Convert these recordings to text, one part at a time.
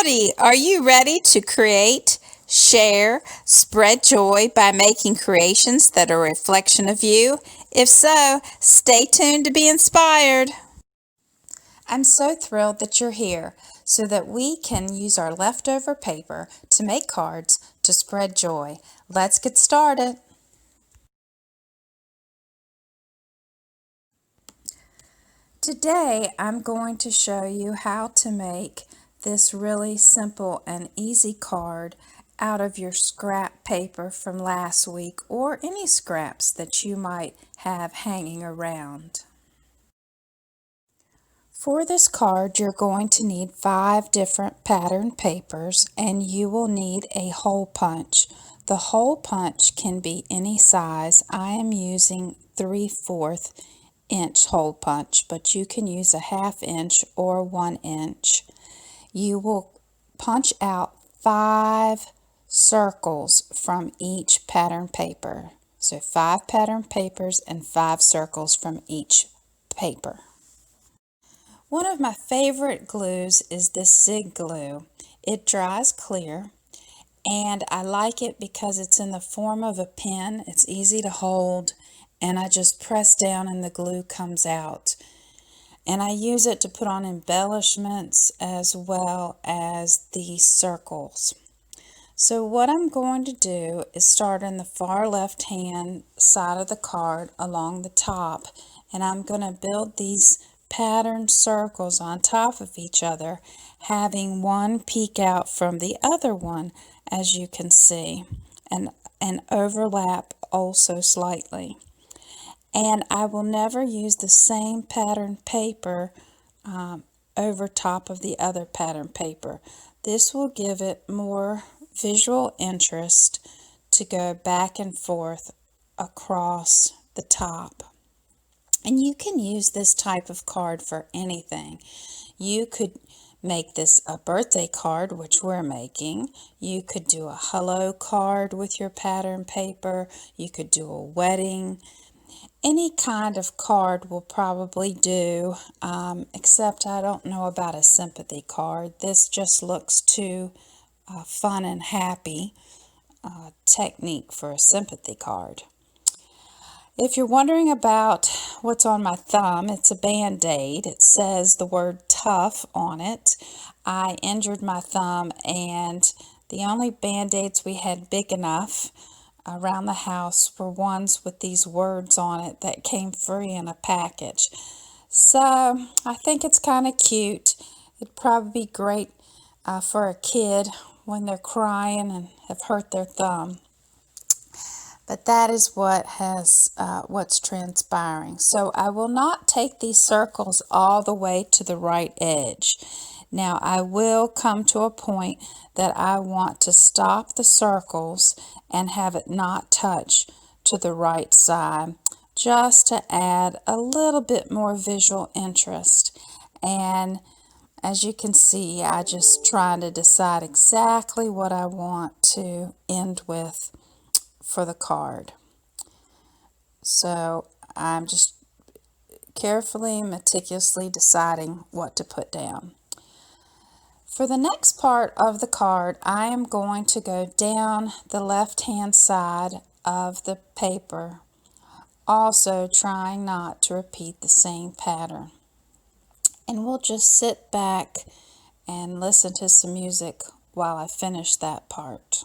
Howdy! Are you ready to create, share, spread joy by making creations that are a reflection of you? If so, stay tuned to be inspired. I'm so thrilled that you're here so that we can use our leftover paper to make cards to spread joy. Let's get started. Today I'm going to show you how to make this really simple and easy card out of your scrap paper from last week or any scraps that you might have hanging around. For this card you're going to need 5 different pattern papers and you will need a hole punch. The hole punch can be any size. I am using 3/4 inch hole punch, but you can use a 1/2 inch or 1 inch. You will punch out 5 circles from each pattern paper. So 5 pattern papers and 5 circles from each paper. One of my favorite glues is this Zig glue. It dries clear and I like it because it's in the form of a pen. It's easy to hold and I just press down and the glue comes out. And I use it to put on embellishments as well as the circles. So what I'm going to do is start in the far left hand side of the card along the top, and I'm going to build these patterned circles on top of each other, having one peek out from the other one, as you can see, and overlap also slightly. And I will never use the same pattern paper over top of the other pattern paper. This will give it more visual interest to go back and forth across the top. And you can use this type of card for anything. You could make this a birthday card, which we're making. You could do a hello card with your pattern paper. You could do a wedding. Any kind of card will probably do, except I don't know about a sympathy card. This just looks too fun and happy technique for a sympathy card. If you're wondering about what's on my thumb, it's a Band-Aid. It says the word tough on it. I injured my thumb and the only Band-Aids we had big enough around the house were ones with these words on it that came free in a package. So I think it's kind of cute. It'd probably be great for a kid when they're crying and have hurt their thumb. But that is what's transpiring. So I will not take these circles all the way to the right edge. Now I will come to a point that I want to stop the circles and have it not touch to the right side, just to add a little bit more visual interest. And as you can see, I just trying to decide exactly what I want to end with for the card. So I'm just carefully, meticulously deciding what to put down. For the next part of the card, I am going to go down the left-hand side of the paper, also trying not to repeat the same pattern. And we'll just sit back and listen to some music while I finish that part.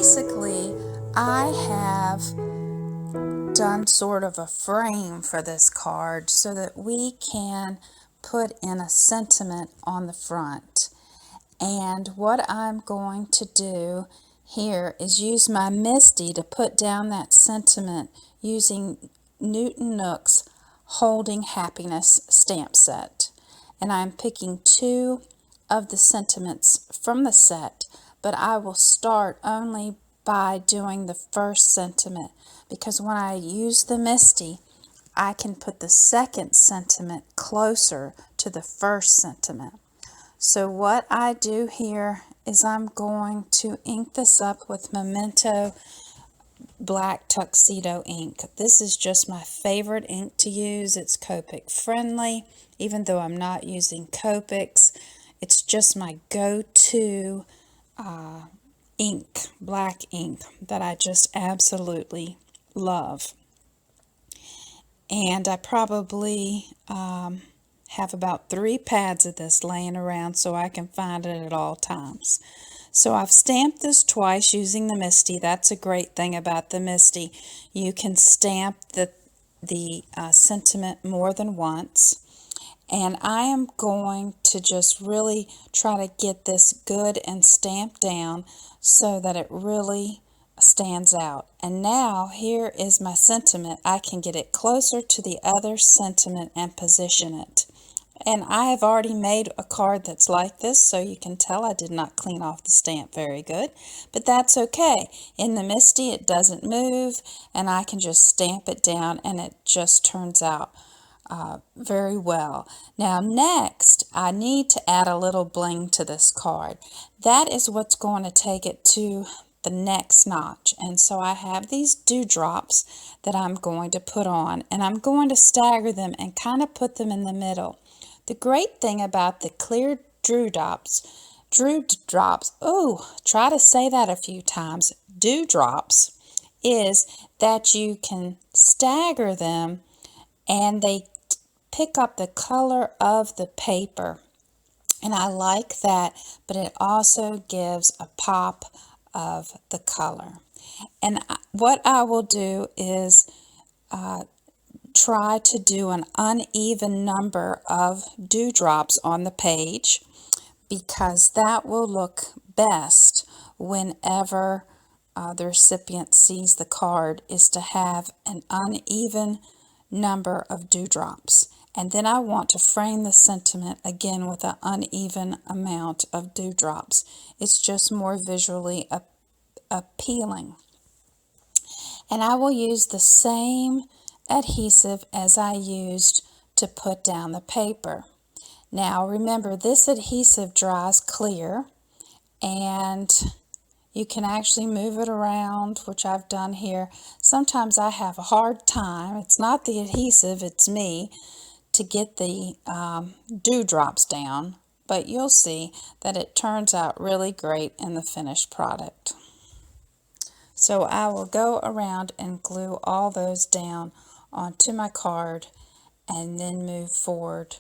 basically I have done sort of a frame for this card so that we can put in a sentiment on the front. And what I'm going to do here is use my Misti to put down that sentiment using Nook's Holding Happiness stamp set. And I'm picking 2 of the sentiments from the set, but I will start only by doing the first sentiment, because when I use the Misti, I can put the second sentiment closer to the first sentiment. So what I do here is I'm going to ink this up with Memento black tuxedo ink. This is just my favorite ink to use. It's Copic friendly, even though I'm not using Copics. It's just my go-to ink, black ink, that I just absolutely love. And I probably have about 3 pads of this laying around so I can find it at all times. So I've stamped this twice using the Misti. That's a great thing about the Misti. You can stamp the sentiment more than once. And I am going to just really try to get this good and stamped down so that it really stands out. And now here is my sentiment. I can get it closer to the other sentiment and position it. And I have already made a card that's like this, so you can tell I did not clean off the stamp very good. But that's okay. In the Misti, it doesn't move, and I can just stamp it down, and it just turns out very well. Now next, I need to add a little bling to this card. That is what's going to take it to the next notch. And so I have these dewdrops that I'm going to put on, and I'm going to stagger them and kind of put them in the middle. The great thing about the clear dewdrops, try to say that a few times, dewdrops, is that you can stagger them and they pick up the color of the paper. And I like that, but it also gives a pop of the color. And what I will do is try to do an uneven number of dewdrops on the page, because that will look best whenever the recipient sees the card, is to have an uneven number of dewdrops. And then I want to frame the sentiment again with an uneven amount of dewdrops. It's just more visually appealing. And I will use the same adhesive as I used to put down the paper. Now remember, this adhesive dries clear, and you can actually move it around, which I've done here. Sometimes I have a hard time, it's not the adhesive, it's me, to get the dewdrops down, but you'll see that it turns out really great in the finished product. So I will go around and glue all those down onto my card and then move forward.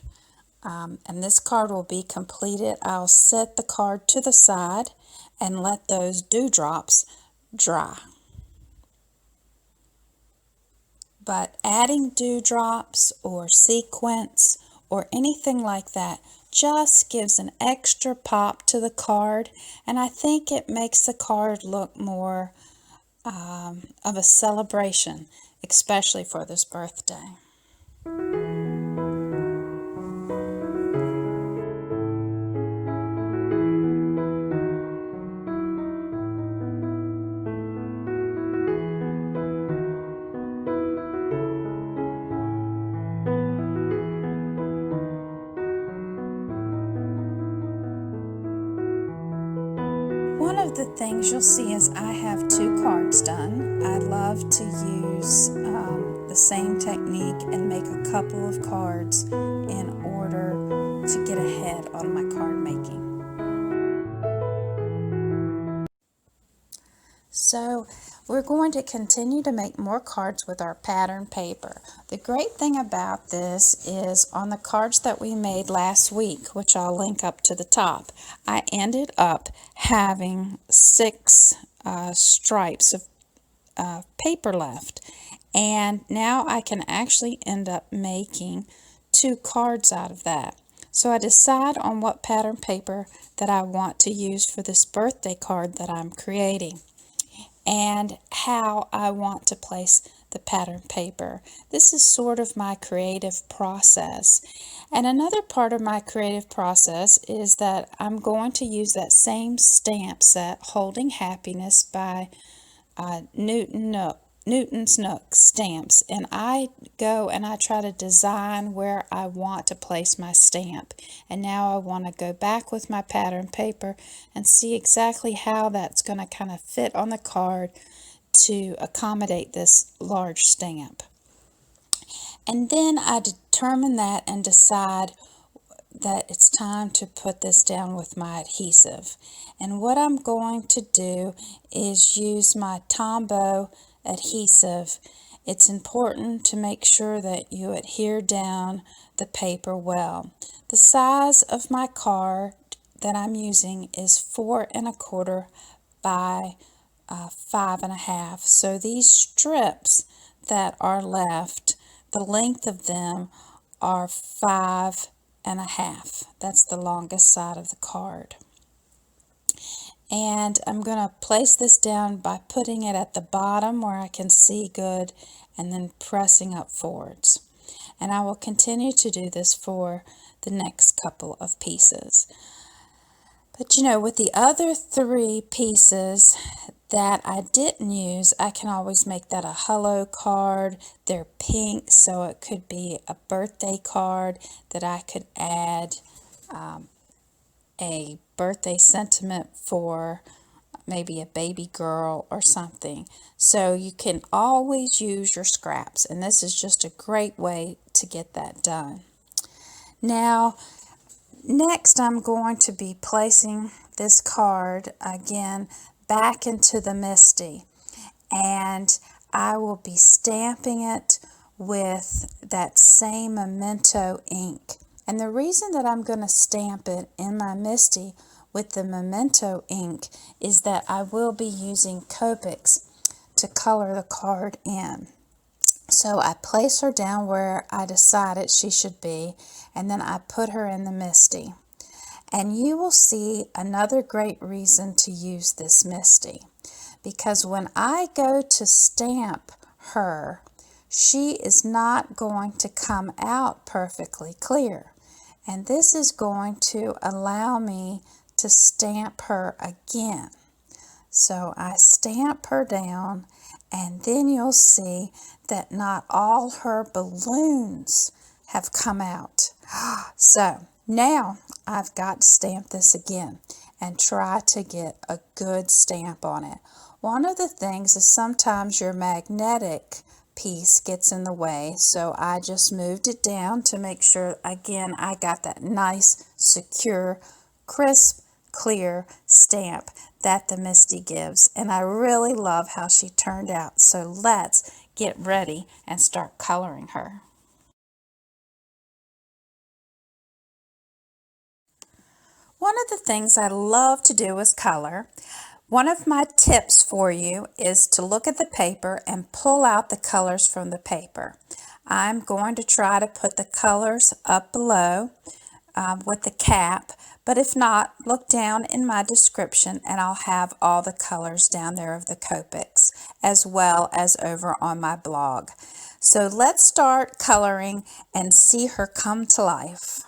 And this card will be completed. I'll set the card to the side and let those dewdrops dry. But adding dewdrops or sequins or anything like that just gives an extra pop to the card, and I think it makes the card look more of a celebration, especially for this birthday. One of the things you'll see is I have 2 cards done. I love to use the same technique and make a couple of cards in order to get ahead on my card making. So we're going to continue to make more cards with our pattern paper. The great thing about this is on the cards that we made last week, which I'll link up to the top, I ended up having 6 stripes of paper left. And now I can actually end up making 2 cards out of that. So I decide on what pattern paper that I want to use for this birthday card that I'm creating, and how I want to place the pattern paper. This is sort of my creative process. And another part of my creative process is that I'm going to use that same stamp set, Holding Happiness by Newton's Nook stamps, and I go and I try to design where I want to place my stamp. And now I want to go back with my pattern paper and see exactly how that's going to kind of fit on the card to accommodate this large stamp. And then I determine that and decide that it's time to put this down with my adhesive. And what I'm going to do is use my Tombow adhesive. It's important to make sure that you adhere down the paper well. The size of my card that I'm using is 4 1/4 by 5 1/2. So these strips that are left, the length of them are 5 1/2. That's the longest side of the card. And I'm going to place this down by putting it at the bottom where I can see good, and then pressing up forwards. And I will continue to do this for the next couple of pieces. But you know, with the other 3 pieces that I didn't use, I can always make that a hello card. They're pink, so it could be a birthday card that I could add a birthday sentiment for maybe a baby girl or something. So you can always use your scraps, and this is just a great way to get that done. Now, next I'm going to be placing this card again back into the Misti, and I will be stamping it with that same Memento ink. And the reason that I'm going to stamp it in my Misti with the Memento ink is that I will be using Copics to color the card in. So I place her down where I decided she should be, and then I put her in the Misti. And you will see another great reason to use this Misti, because when I go to stamp her, she is not going to come out perfectly clear. And this is going to allow me to stamp her again. So I stamp her down, and then you'll see that not all her balloons have come out. So now I've got to stamp this again and try to get a good stamp on it. One of the things is sometimes your magnetic piece gets in the way, so I just moved it down to make sure again I got that nice, secure, crisp, clear stamp that the Misti gives, and I really love how she turned out. So let's get ready and start coloring her. One of the things I love to do is color. One of my tips for you is to look at the paper and pull out the colors from the paper. I'm going to try to put the colors up below with the cap, but if not, look down in my description and I'll have all the colors down there of the Copics, as well as over on my blog. So let's start coloring and see her come to life.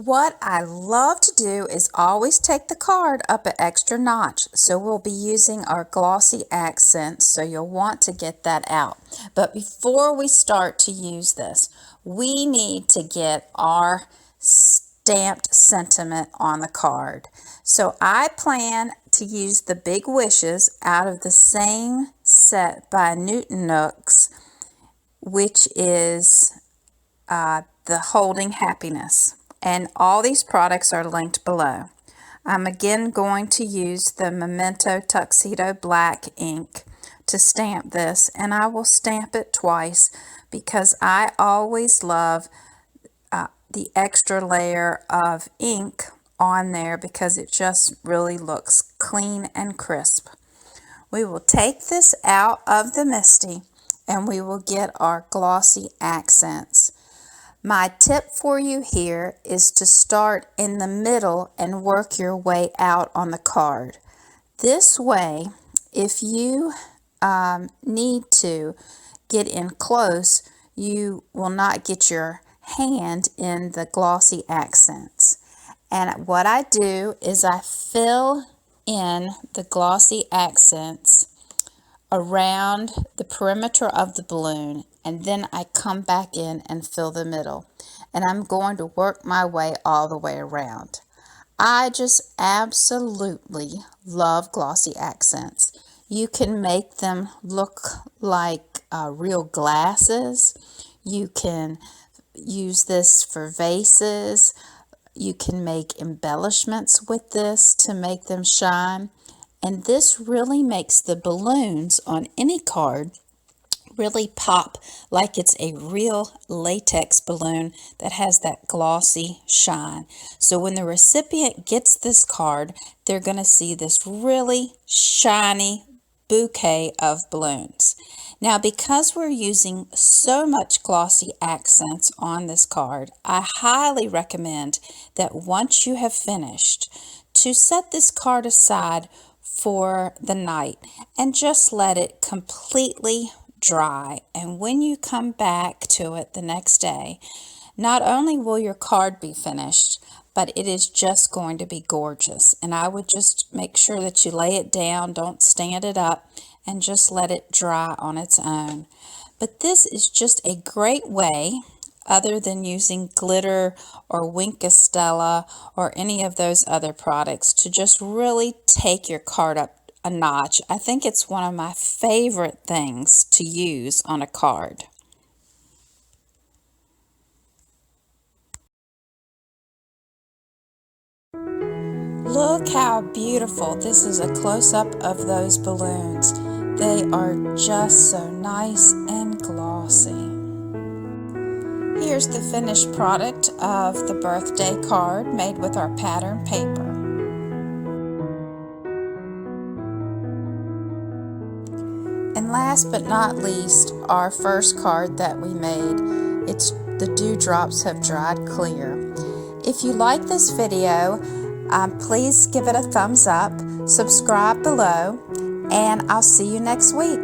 What I love to do is always take the card up an extra notch. So we'll be using our glossy accents, so you'll want to get that out. But before we start to use this, we need to get our stamped sentiment on the card. So I plan to use the Big Wishes out of the same set by Nooks, which is the Holding Happiness. And all these products are linked below. I'm again going to use the Memento Tuxedo Black ink to stamp this, and I will stamp it twice because I always love the extra layer of ink on there because it just really looks clean and crisp. We will take this out of the Misti and we will get our glossy accents. My tip for you here is to start in the middle and work your way out on the card. This way, if you need to get in close, you will not get your hand in the glossy accents. And what I do is I fill in the glossy accents around the perimeter of the balloon, and then I come back in and fill the middle, and I'm going to work my way all the way around. I just absolutely love glossy accents. You can make them look like real glasses. You can use this for vases. You can make embellishments with this to make them shine. And this really makes the balloons on any card really pop like it's a real latex balloon that has that glossy shine. So when the recipient gets this card, they're going to see this really shiny bouquet of balloons. Now, because we're using so much glossy accents on this card, I highly recommend that once you have finished, to set this card aside for the night and just let it completely dry. And when you come back to it the next day, not only will your card be finished, but it is just going to be gorgeous. And I would just make sure that you lay it down, don't stand it up, and just let it dry on its own. But this is just a great way, other than using glitter or Winkestella or any of those other products, to just really take your card up a notch. I think it's one of my favorite things to use on a card. Look how beautiful. This is a close-up of those balloons. They are just so nice and glossy. Here's the finished product of the birthday card made with our pattern paper. And last but not least, our first card that we made. The dewdrops have dried clear. If you like this video, please give it a thumbs up, subscribe below, and I'll see you next week.